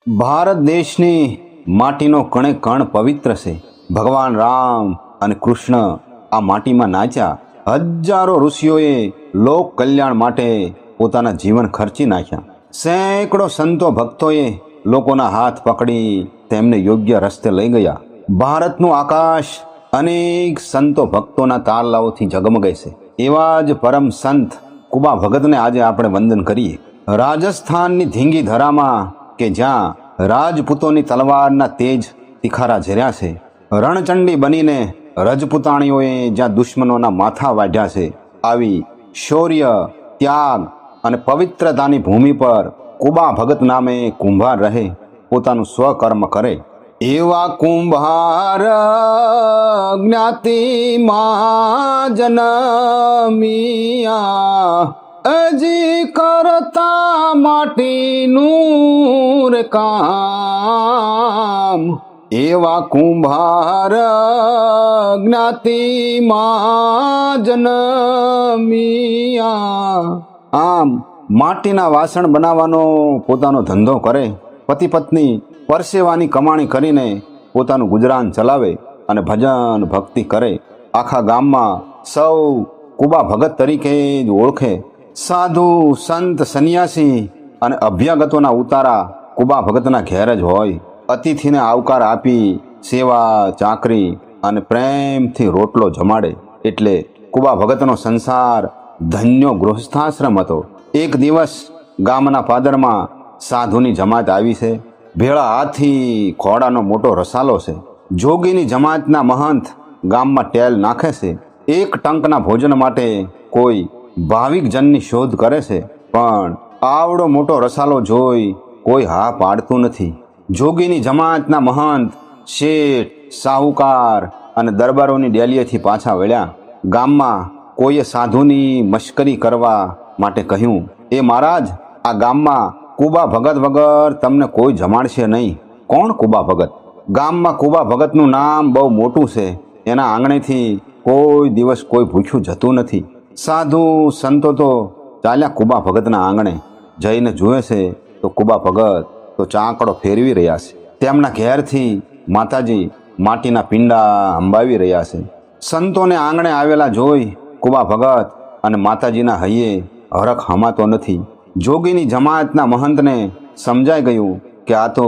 ભારત દેશની માટીનો કણે કણ પવિત્ર છે. ભગવાન રામ અને કૃષ્ણ આ માટીમાં નાચ્યા. હજારો ઋષિઓએ લોક કલ્યાણ માટે પોતાના જીવન ખર્ચી નાખ્યા. સેંકડો સંતો ભક્તોએ લોકોના હાથ પકડી તેમને યોગ્ય રસ્તે લઈ ગયા. ભારતનું આકાશ અનેક સંતો ભક્તોના તારલાઓથી ઝગમગે છે. એવા જ પરમ સંત કુબા ભગતને આજે આપણે વંદન કરીએ. રાજસ્થાનની ધીંગી ધરામાં કે જ્યાં રાજપૂતોની તલવારના તેજ તિખારા ઝર્યા છે, રણચંડી બનીને રજપૂતાણીઓએ જ્યાં દુશ્મનોના માથા વાઢ્યા છે, આવી શૌર્ય, ત્યાગ અને પવિત્રતાની ભૂમિ પર કુબા ભગત નામે કુંભાર રહે, પોતાનું સ્વકર્મ કરે. એવા કુંભાર જ્ઞાતિમાં જનમિયા, અજી કરતા માટીનું રે કામ. એવા કુંભાર જ્ઞાતિમાં જનમિયા. આમ માટીના વાસણ બનાવવાનો પોતાનો ધંધો કરે, પતિ પત્ની પરસેવાની કમાણી કરીને પોતાનું ગુજરાન ચલાવે અને ભજન ભક્તિ કરે. આખા ગામમાં સૌ કુબા ભગત તરીકે જ ઓળખે. સાધુ, સંત, સંન્યાસી અને અભ્યાગતોના ઉતારા કુબા ભગતના ઘેર જ હોય. અતિથિને આવકાર આપી સેવા, ચાકરી અને પ્રેમથી રોટલો જમાડે. એટલે કુબા ભગતનો સંસાર ધન્યો ગૃહસ્થાશ્રમ હતો. એક દિવસ ગામના પાદરમાં સાધુની જમાત આવી છે. ભેળા હાથી, ખોડાનો મોટો રસાલો છે. જોગીની જમાતના મહંત ગામમાં ટેલ નાખે છે. એક ટંકના ભોજન માટે કોઈ ભાવિક જનની શોધ કરે છે, પણ આવડો મોટો રસાલો જોઈ કોઈ હા પાડતું નથી. જોગીની જમાતના મહંત, શેઠ, સાહુકાર અને દરબારોની ડેલીએથી પાછા વળ્યા. ગામમાં કોઈએ સાધુની મશ્કરી કરવા માટે કહ્યું, એ મહારાજ, આ ગામમાં કુબા ભગત વગર તમને કોઈ જમાડશે નહીં. કોણ કુબા ભગત? ગામમાં કુબા ભગતનું નામ બહુ મોટું છે. એના આંગણેથી કોઈ દિવસ કોઈ ભૂખ્યું જતું નથી. સાધુ સંતો તો ચાલ્યા કુબા ભગતના આંગણે. જઈને જુએ છે તો કુબા ભગત તો ચાંકડો ફેરવી રહ્યા છે. તેમના ઘેરથી માતાજી માટીના પિંડા અંબાવી રહ્યા છે. સંતોને આંગણે આવેલા જોઈ કુબા ભગત અને માતાજીના હૈયે હરખ હમાતો નથી. જોગીની જમાતના મહંતને સમજાઈ ગયું કે આ તો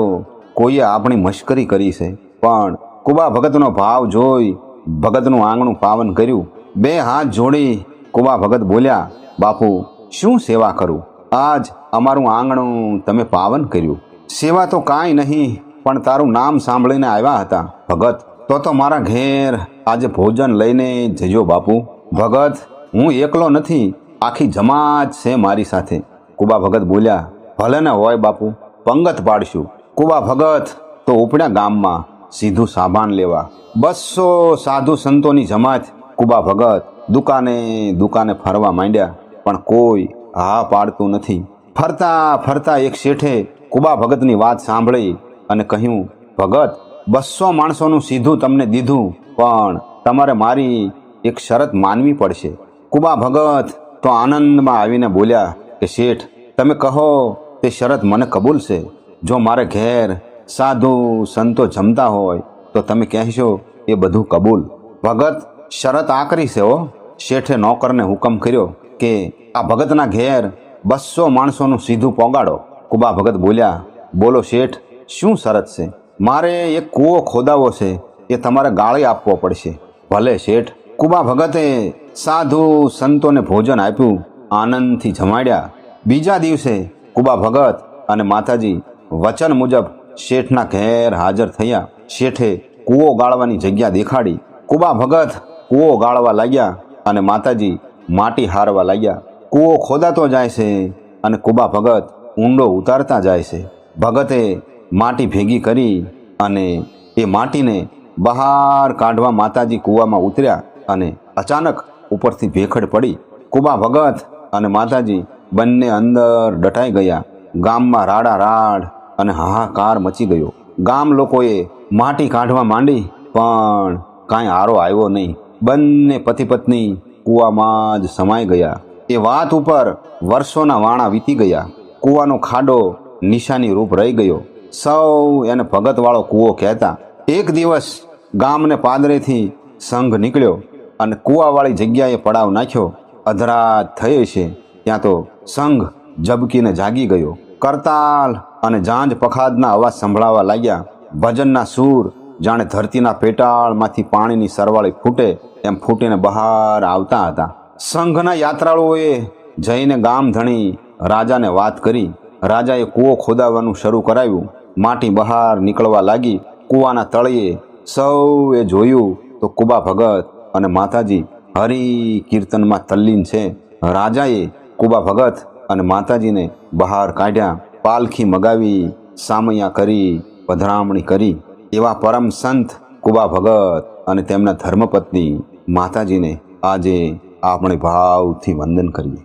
કોઈએ આપણી મશ્કરી કરી છે. પણ કુબા ભગતનો ભાવ જોઈ ભગતનું આંગણું પાવન કર્યું. બે હાથ જોડી કુબા ભગત બોલ્યા, બાપુ, શું સેવા કરું? આજ અમારું આંગણું તમે પાવન કર્યું. સેવા તો કાંઈ નહીં, પણ તારું નામ સાંભળીને આવ્યા હતા ભગત. તો મારા ઘેર આજે ભોજન લઈને જજો બાપુ. ભગત, હું એકલો નથી, આખી જમાત છે મારી સાથે. કુબા ભગત બોલ્યા, ભલે ને હોય બાપુ, પંગત પાડશું. કુબા ભગત તો ઉપડ્યા ગામમાં સીધું સાબાન લેવા. 200 સાધુ સંતોની જમાત કુબા ભગત દુકાને દુકાને ફરવા માંડ્યા, પણ કોઈ હા પાડતું નથી. ફરતા ફરતા એક શેઠે કુબા ભગતની વાત સાંભળી અને કહ્યું, ભગત, 200 માણસોનું સીધું તમને દીધું, પણ તમારે મારી એક શરત માનવી પડશે. કુબા ભગત તો આનંદમાં આવીને બોલ્યા કે શેઠ, તમે કહો તે શરત મને કબૂલ છે. જો મારે ઘેર સાધુ સંતો જમતા હોય તો તમે કહેશો એ બધું કબૂલ. ભગત, શરત આકરી છે હો. શેઠે નોકરને હુકમ કર્યો કે આ ભગતના ઘેર 200 માણસોનું સીધું પોગાડો. કુબા ભગત બોલ્યા, બોલો શેઠ, શું શરત છે? મારે એક કૂવો ખોદાવો છે, એ તમારે ગાળી આપવો પડશે. ભલે શેઠ. કુબા ભગતે સાધુ સંતોને ભોજન આપ્યું, આનંદથી જમાડ્યા. બીજા દિવસે કુબા ભગત અને માતાજી વચન મુજબ શેઠના ઘેર હાજર થયા. શેઠે કૂવો ગાળવાની જગ્યા દેખાડી. કુબા ભગત કૂવો ગાળવા લાગ્યા અને માતાજી માટી હારવા લાગ્યા. કૂવો ખોદાતો જાય છે અને કુબા ભગત ઊંડો ઉતારતા જાય છે. ભગતે માટી ભેગી કરી અને એ માટીને બહાર કાઢવા માતાજી કૂવામાં ઉતર્યા અને અચાનક ઉપરથી ભેખડ પડી. કુબા ભગત અને માતાજી બંને અંદર દટાઈ ગયા. ગામમાં રાડારાડ અને હાહાકાર મચી ગયો. ગામ લોકોએ માટી કાઢવા માંડી, પણ કાંઈ આરો આવ્યો નહીં. બંને પતિ પત્ની કૂવામાં જ સમાઈ ગયા. એ વાત ઉપર વર્ષોના વાણા વીતી ગયા. કૂવાનો ખાડો નિશાની રૂપ રહી ગયો. સૌ એને ભગતવાળો કૂવો કહેતા. એક દિવસ ગામને પાદરેથી સંઘ નીકળ્યો અને કૂવાવાળી જગ્યાએ પડાવ નાખ્યો. અધરાત થઈ છે ત્યાં તો સંઘ ઝબકીને જાગી ગયો. કરતાલ અને ઝાંઝ પખાદના અવાજ સંભળાવા લાગ્યા. ભજનના સૂર જાણે ધરતીના પેટાળમાંથી પાણીની સરવાળી ફૂટે એમ ફૂટીને બહાર આવતા હતા. સંઘના યાત્રાળુઓએ જઈને ગામ ધણી રાજાને વાત કરી. રાજાએ કૂવો ખોદાવવાનું શરૂ કરાવ્યું. માટી બહાર નીકળવા લાગી. કૂવાના તળિયે સૌએ જોયું તો કુબા ભગત અને માતાજી હરિ કીર્તનમાં તલ્લીન છે. રાજાએ કુબા ભગત અને માતાજીને બહાર કાઢ્યા. પાલખી મગાવી, સામૈયા કરી, પધરામણી કરી. એવા પરમ સંત કુબા ભગત અને તેમના ધર્મપત્ની માતાજીને આજે આપણે ભાવથી વંદન કરીએ.